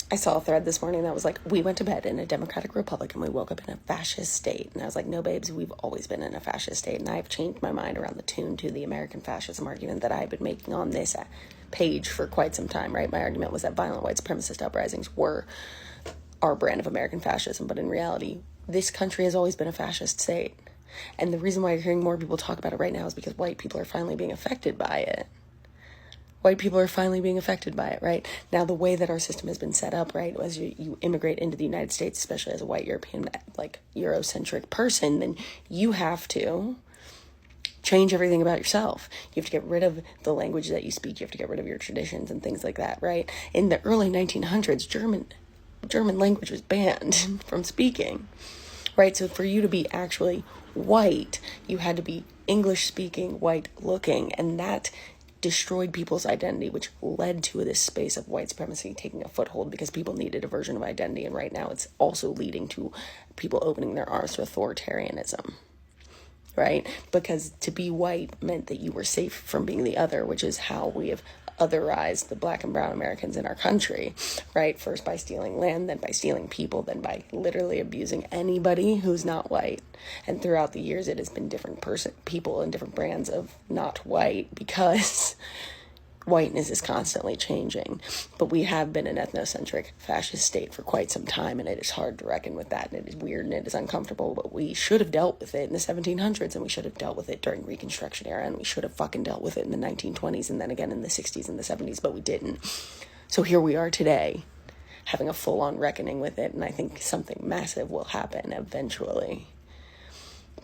I saw a thread this morning that was like, we went to bed in a democratic republic and we woke up in a fascist state. And I was like, no, babes, we've always been in a fascist state. And I've changed my mind around the tune to the American fascism argument that I've been making on this page for quite some time, right? My argument was that violent white supremacist uprisings were our brand of American fascism. But in reality, this country has always been a fascist state. And the reason why you're hearing more people talk about it right now is because white people are finally being affected by it. White people are finally being affected by it, right? Now, the way that our system has been set up, right, as you immigrate into the United States, especially as a white European, like, Eurocentric person, then you have to change everything about yourself. You have to get rid of the language that you speak. You have to get rid of your traditions and things like that, right? In the early 1900s, German language was banned from speaking, right? So for you to be actually white, you had to be English-speaking, white-looking, and that destroyed people's identity, which led to this space of white supremacy taking a foothold because people needed a version of identity. And right now it's also leading to people opening their arms to authoritarianism, right? Because to be white meant that you were safe from being the other, which is how we have otherized the black and brown Americans in our country, right? First by stealing land, then by stealing people, then by literally abusing anybody who's not white. And throughout the years, it has been different people and different brands of not white because whiteness is constantly changing. But we have been an ethnocentric fascist state for quite some time, and it is hard to reckon with that, and it is weird and it is uncomfortable, but we should have dealt with it in the 1700s, and we should have dealt with it during Reconstruction era, and we should have fucking dealt with it in the 1920s, and then again in the 60s and the 70s, but we didn't. So here we are today, having a full-on reckoning with it, and I think something massive will happen eventually.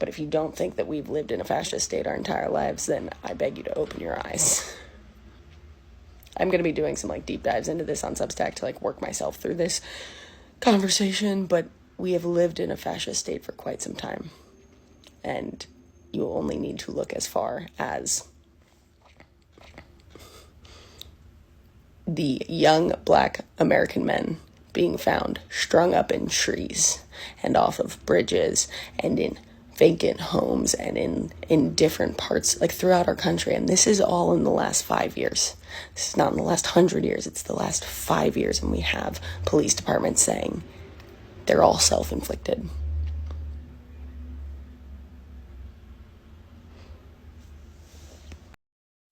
But if you don't think that we've lived in a fascist state our entire lives, then I beg you to open your eyes. I'm going to be doing some deep dives into this on Substack to work myself through this conversation, but we have lived in a fascist state for quite some time. And you only need to look as far as the young black American men being found strung up in trees and off of bridges and in vacant homes and in different parts throughout our country. And this is all in the last 5 years. This is not in the last 100 years. It's the last 5 years. And we have police departments saying they're all self-inflicted.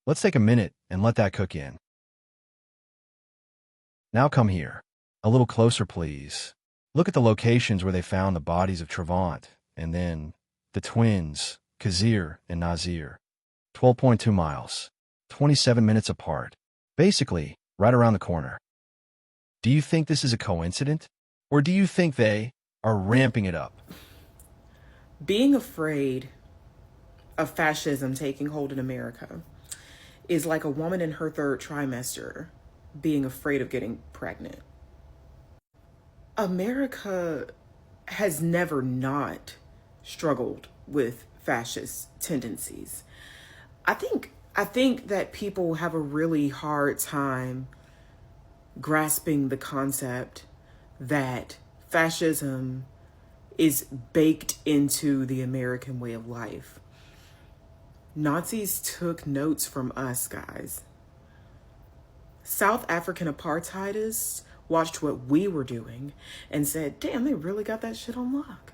Let's take a minute and let that cook in. Now come here. A little closer, please. Look at the locations where they found the bodies of Trevant and then the twins, Kazir and Nazir. 12.2 miles, 27 minutes apart. Basically, right around the corner. Do you think this is a coincidence? Or do you think they are ramping it up? Being afraid of fascism taking hold in America is like a woman in her third trimester being afraid of getting pregnant. America has never not struggled with fascist tendencies. I think that people have a really hard time grasping the concept that fascism is baked into the American way of life. Nazis took notes from us, guys. South African apartheidists watched what we were doing and said, damn, they really got that shit on lock.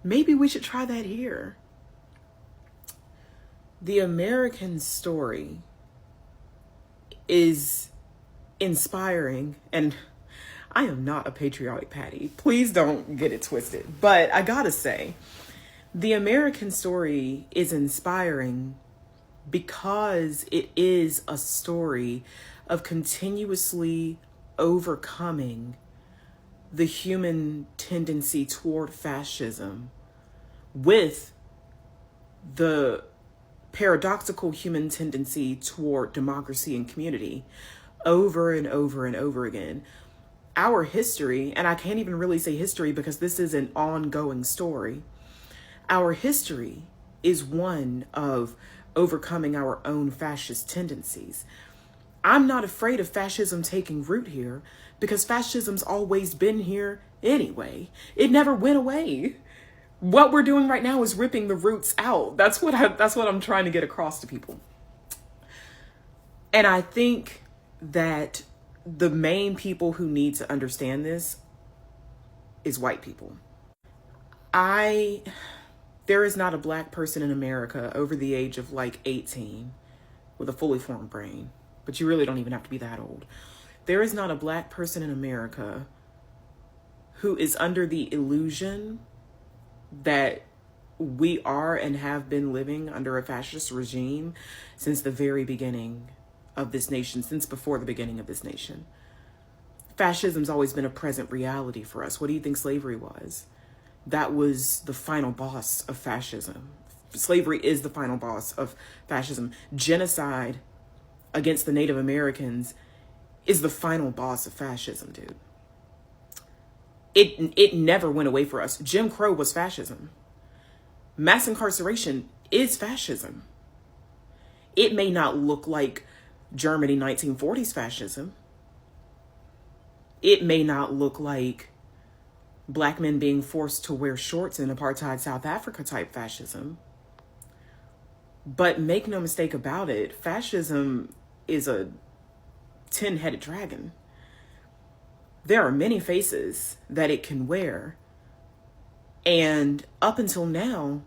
Maybe we should try that here. The American story is inspiring, and I am not a patriotic Patty. Please don't get it twisted. But I gotta say, the American story is inspiring because it is a story of continuously overcoming the human tendency toward fascism with the paradoxical human tendency toward democracy and community over and over and over again. Our history, and I can't even really say history because this is an ongoing story, our history is one of overcoming our own fascist tendencies. I'm not afraid of fascism taking root here because fascism's always been here anyway. It never went away. What we're doing right now is ripping the roots out. That's what I'm trying to get across to people. And I think that the main people who need to understand this is white people. There is not a black person in America over the age of like 18 with a fully formed brain, but you really don't even have to be that old. There is not a black person in America who is under the illusion that we are and have been living under a fascist regime since the very beginning of this nation, since before the beginning of this nation. Fascism's always been a present reality for us. What do you think slavery was? That was the final boss of fascism. Slavery is the final boss of fascism. Genocide against the Native Americans is the final boss of fascism, dude. It never went away for us. Jim Crow was fascism. Mass incarceration is fascism. It may not look like Germany 1940s fascism. It may not look like black men being forced to wear shorts in apartheid South Africa type fascism. But make no mistake about it, fascism is a 10-headed dragon. There are many faces that it can wear. And up until now,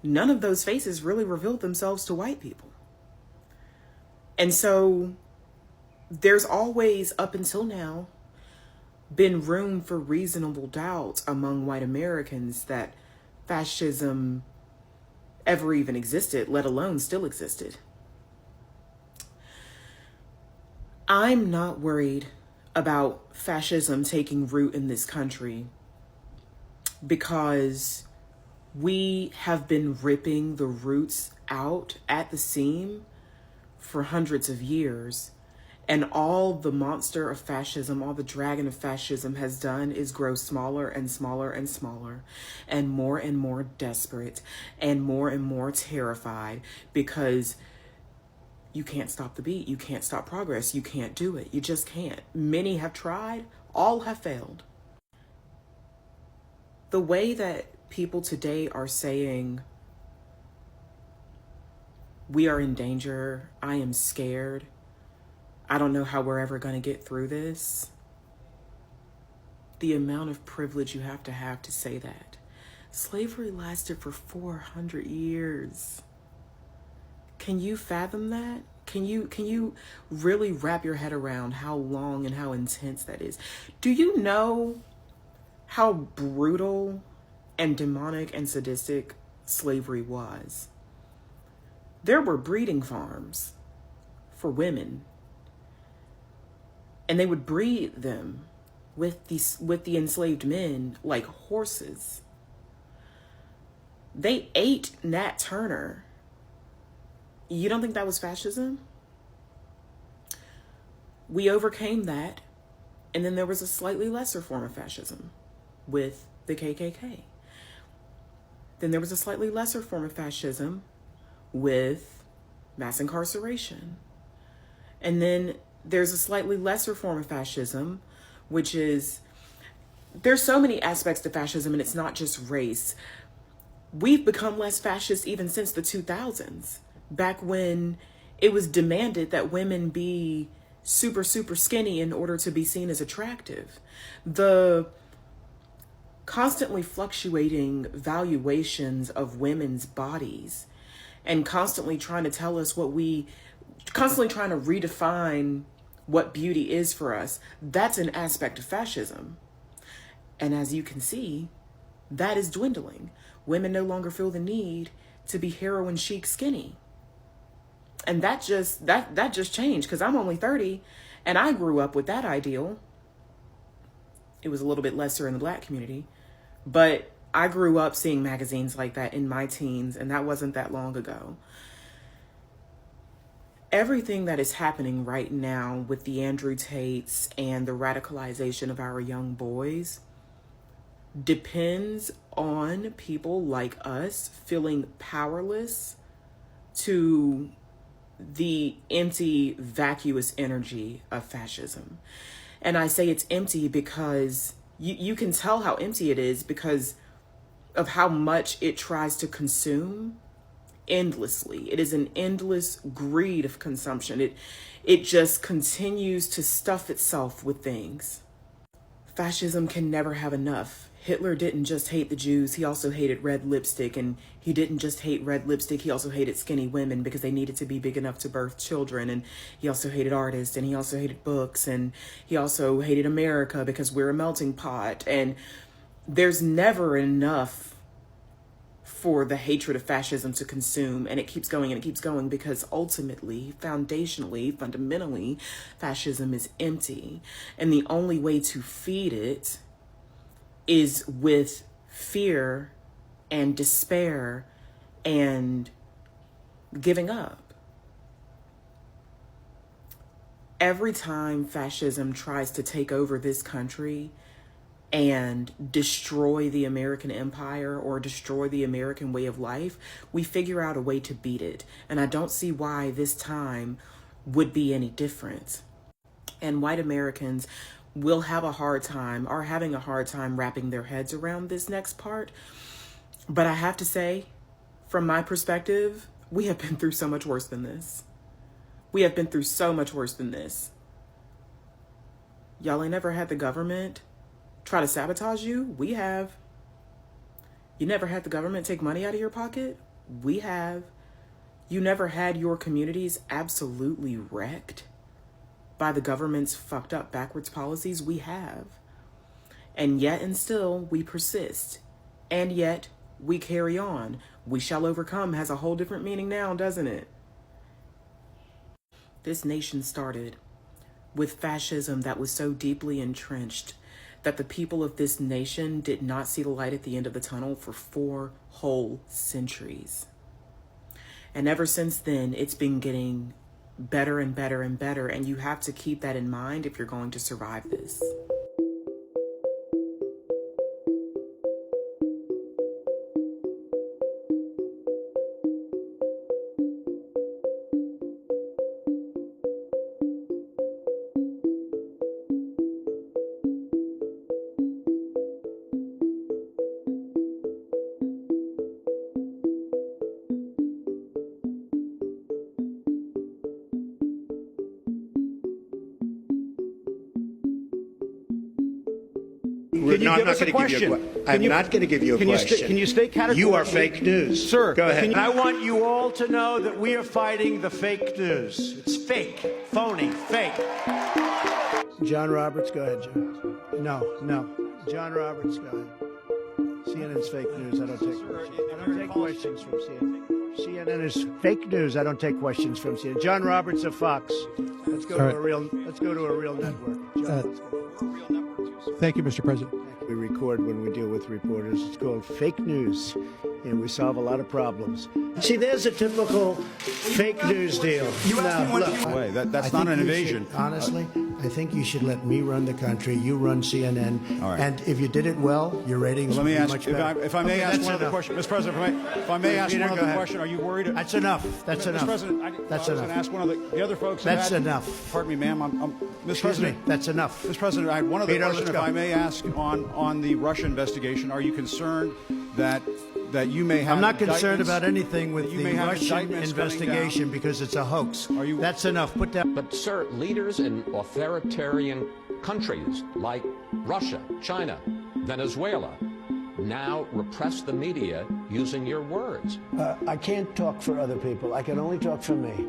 none of those faces really revealed themselves to white people. And so there's always, up until now, been room for reasonable doubt among white Americans that fascism ever even existed, let alone still existed. I'm not worried about fascism taking root in this country because we have been ripping the roots out at the seam for hundreds of years. And all the monster of fascism, all the dragon of fascism has done is grow smaller and smaller and smaller and more desperate and more terrified because you can't stop the beat. You can't stop progress. You can't do it. You just can't. Many have tried. All have failed. The way that people today are saying, we are in danger, I am scared, I don't know how we're ever going to get through this. The amount of privilege you have to say that. Slavery lasted for 400 years. Can you fathom that? Can you really wrap your head around how long and how intense that is? Do you know how brutal and demonic and sadistic slavery was? There were breeding farms for women, and they would breed them with the enslaved men like horses. They ate Nat Turner. You don't think that was fascism? We overcame that, and then there was a slightly lesser form of fascism with the KKK. Then there was a slightly lesser form of fascism with mass incarceration. And then there's a slightly lesser form of fascism, which is, there's so many aspects to fascism, and it's not just race. We've become less fascist even since the 2000s, back when it was demanded that women be super skinny in order to be seen as attractive. The constantly fluctuating valuations of women's bodies and constantly trying to tell us constantly trying to redefine what beauty is for us, that's an aspect of fascism. And as you can see, that is dwindling. Women no longer feel the need to be heroin chic skinny. And that just changed, because I'm only 30 and I grew up with that ideal. It was a little bit lesser in the black community, but I grew up seeing magazines like that in my teens, and that wasn't that long ago. Everything that is happening right now with the Andrew Tates and the radicalization of our young boys depends on people like us feeling powerless to the empty, vacuous energy of fascism. And I say it's empty because you can tell how empty it is because of how much it tries to consume endlessly. It is an endless greed of consumption. It just continues to stuff itself with things. Fascism can never have enough. Hitler didn't just hate the Jews, he also hated red lipstick, and he didn't just hate red lipstick, he also hated skinny women because they needed to be big enough to birth children, and he also hated artists, and he also hated books, and he also hated America because we're a melting pot, and there's never enough for the hatred of fascism to consume, and it keeps going and it keeps going because ultimately, foundationally, fundamentally, fascism is empty, and the only way to feed it is with fear and despair and giving up. Every time fascism tries to take over this country and destroy the American empire or destroy the American way of life, we figure out a way to beat it. And I don't see why this time would be any different. And white Americans will have a hard time, are having a hard time wrapping their heads around this next part. But I have to say, from my perspective, we have been through so much worse than this. We have been through so much worse than this. Y'all ain't never had the government try to sabotage you? We have. You never had the government take money out of your pocket? We have. You never had your communities absolutely wrecked by the government's fucked up backwards policies? We have. And yet and still we persist. And yet we carry on. We shall overcome has a whole different meaning now, doesn't it? This nation started with fascism that was so deeply entrenched that the people of this nation did not see the light at the end of the tunnel for 4 whole centuries. And ever since then, it's been getting better and better and better, and you have to keep that in mind if you're going to survive this. Can you give us a question? I'm not going to give you a question. Can you state categorically? You are fake news. Sir, go ahead. And I want you all to know that we are fighting the fake news. It's fake, phony, fake. John Roberts, go ahead, John. No. John Roberts, go ahead. CNN's fake news. I don't take questions from CNN. CNN is fake news. I don't take questions from CNN. John Roberts of Fox. Let's go to a real network. John, let's go. Thank you, Mr. President. We record when we deal with reporters. It's called fake news, and we solve a lot of problems. See, there's a typical fake news deal. That's not an invasion. Honestly, I think you should let me run the country. You run CNN. All right. And if you did it well, your ratings would be much better. If I may ask one other question, Mr. President, if I may ask one other question, are you worried? That's enough. That's enough. Mr. President, that's I was enough. going to ask one of the other folks. That's enough. Pardon me, ma'am. Mr. President. That's enough. Mr. President, I had one other question, if I may ask, on the Russia investigation. Are you concerned that you may have? I'm not concerned about anything with the Russian investigation because it's a hoax. Are you? That's enough. Put that. But, sir, leaders in authoritarian countries like Russia, China, Venezuela now repress the media using your words. I can't talk for other people. I can only talk for me.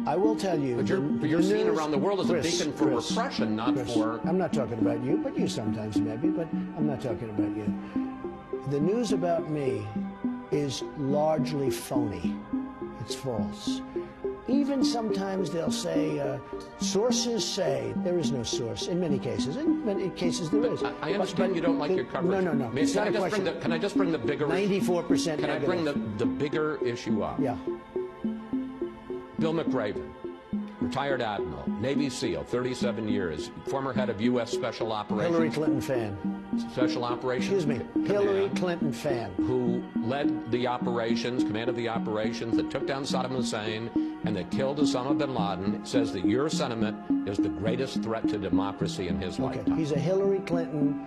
I will tell you. But you're seen around the world as a beacon for repression, not for... I'm not talking about you, but you sometimes maybe, but I'm not talking about you. The news about me is largely phony. It's false. Even sometimes they'll say, sources say. There is no source in many cases. In many cases there is. I understand you don't like your coverage. No. Can I just bring the bigger... 94% Can I bring the bigger issue up? Yeah. Bill McRaven, retired admiral, Navy SEAL, 37 years, former head of U.S. Special Operations. Hillary Clinton fan. Special Operations. Excuse me, Hillary Clinton fan. Who led the operations, commanded the operations that took down Saddam Hussein and that killed Osama bin Laden, says that your sentiment is the greatest threat to democracy in his lifetime. He's a Hillary Clinton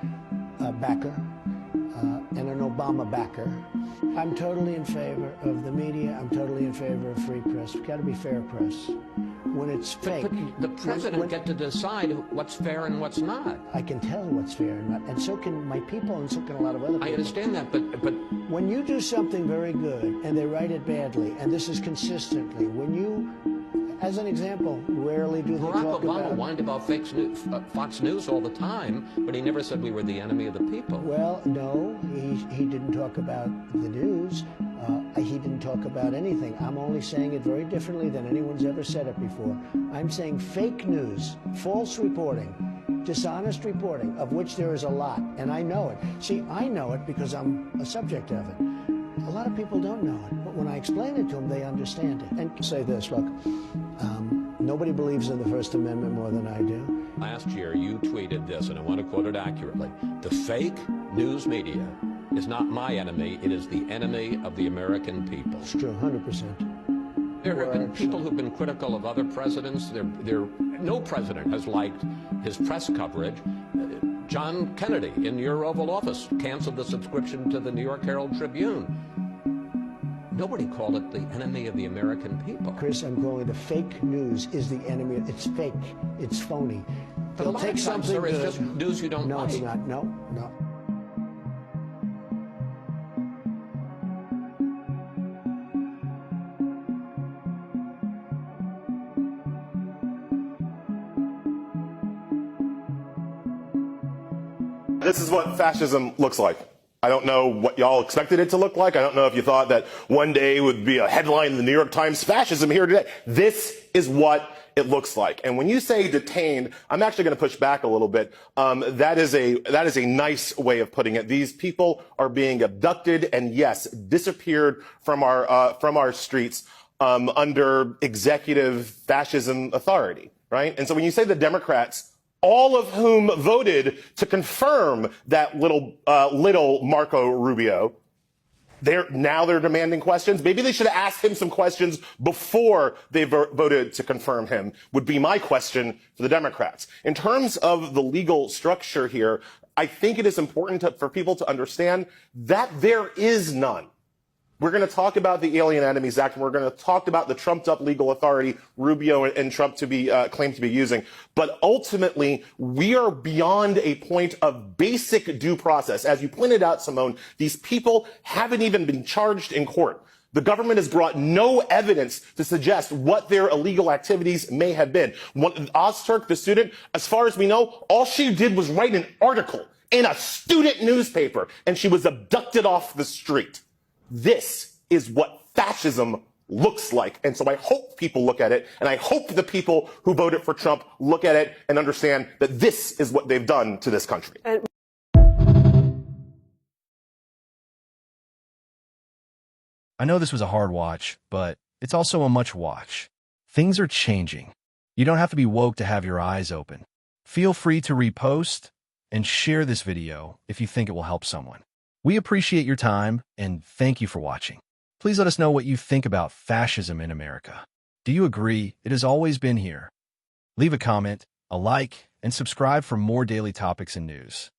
backer. and an Obama backer. I'm totally in favor of the media. I'm totally in favor of free press. We've got to be fair press. When it's fake... But the president get to decide what's fair and what's not. I can tell what's fair and not, and so can my people, and so can a lot of other people. I understand that, but... When you do something very good, and they write it badly, and this is consistently, when you... As an example, rarely do they talk about... Barack Obama whined about Fox News all the time, but he never said we were the enemy of the people. Well, no, he didn't talk about the news. He didn't talk about anything. I'm only saying it very differently than anyone's ever said it before. I'm saying fake news, false reporting, dishonest reporting, of which there is a lot, and I know it. See, I know it because I'm a subject of it. A lot of people don't know it, but when I explain it to them, they understand it. And say this, look, nobody believes in the First Amendment more than I do. Last year, you tweeted this, and I want to quote it accurately. The fake news media is not my enemy, it is the enemy of the American people. It's true, 100%. There have been people who've been critical of other presidents. No president has liked his press coverage. John Kennedy, in your Oval Office, canceled the subscription to the New York Herald Tribune. Nobody called it the enemy of the American people. Chris, I'm calling the fake news is the enemy. It's fake. It's phony. But a lot of times, sir, it's just news you don't like. No, it's not. No. This is what fascism looks like. I don't know what y'all expected it to look like. I don't know if you thought that one day would be a headline in the New York Times, fascism here today. This is what it looks like. And when you say detained, I'm actually going to push back a little bit. That is a nice way of putting it. These people are being abducted and, yes, disappeared from our streets under executive fascism authority, right? And so when you say the Democrats, all of whom voted to confirm that little Marco Rubio, they're demanding questions. Maybe they should have asked him some questions before they voted to confirm him, would be my question for the Democrats. In terms of the legal structure here, I think it is important for people to understand that there is none. We're going to talk about the Alien Enemies Act, and we're going to talk about the trumped-up legal authority Rubio and Trump to be claimed to be using. But ultimately, we are beyond a point of basic due process. As you pointed out, Simone, these people haven't even been charged in court. The government has brought no evidence to suggest what their illegal activities may have been. Ozturk, the student, as far as we know, all she did was write an article in a student newspaper, and she was abducted off the street. This is what fascism looks like. And so I hope people look at it, and I hope the people who voted for Trump look at it and understand that this is what they've done to this country. I know this was a hard watch, but it's also a much watch. Things are changing. You don't have to be woke to have your eyes open. Feel free to repost and share this video if you think it will help someone. We appreciate your time, and thank you for watching. Please let us know what you think about fascism in America. Do you agree it has always been here? Leave a comment, a like, and subscribe for more daily topics and news.